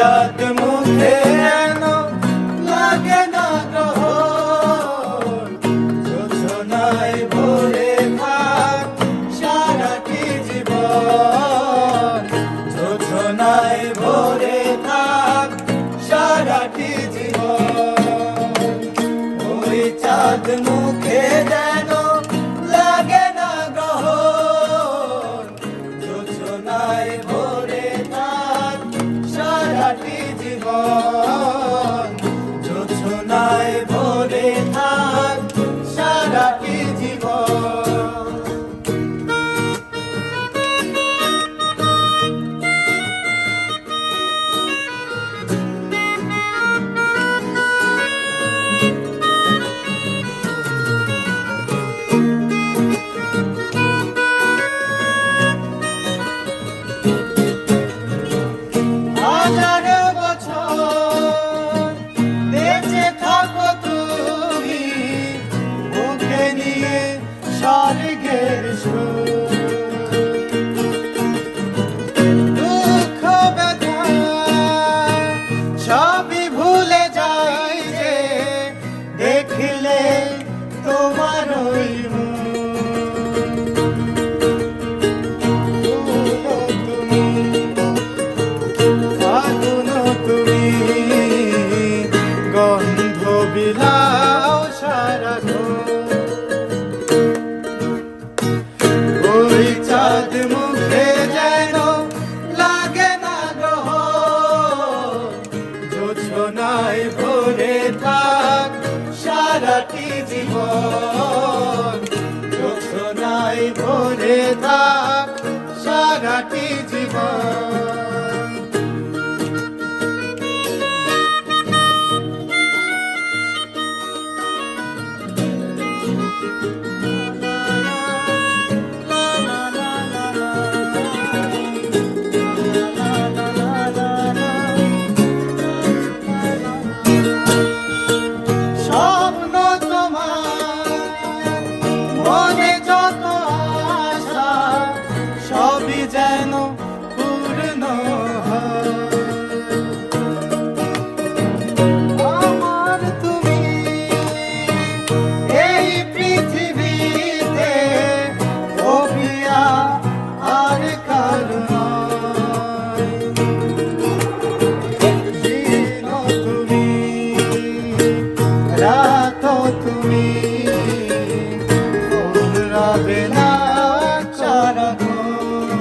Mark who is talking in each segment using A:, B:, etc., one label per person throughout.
A: চাঁদ মুখে যেন লাগে না গ্রহণ, জোছনায় ভরে থাক সারাটি জীবন, জোছনায় ভরে থাক সারাটি জীবন। ওই চাঁদ মুখে যেন লাগে না গ্রহণ, জোছনায় ভরে থাক সারাটি জীবন, জোছনায় ভরে থাক সারাটি জীবন। হাজার বছর বেঁচে থাকো তুমি, মুখে নিয়ে স্বর্গের সুর। দুঃখ ব্যথা সবই ভুলে যাই যে দেখলে তোমার ওই গন্ধ বিলাও সারাক্ষণ। ওই চাঁদ মুখে যেন লাগে না গ্রহণ, জোছনায় ভরে থাক সারাটি জীবন, জোছনায় ভরে থাক সারাটি জীবন। স্বপ্ন তোমার মনে যত আশা সবই যেন পূর্ণ হয়। আমার তুমি এই পৃথিবীতে অভিয়া আর কারো নয়। দিন তুমি রাত তুমি রবে না সারাক্ষণ।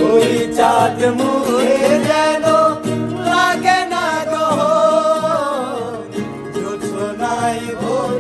A: ওই চাঁদ মুখে যেন লাগে না গ্রহণ, জোছনায় ভরে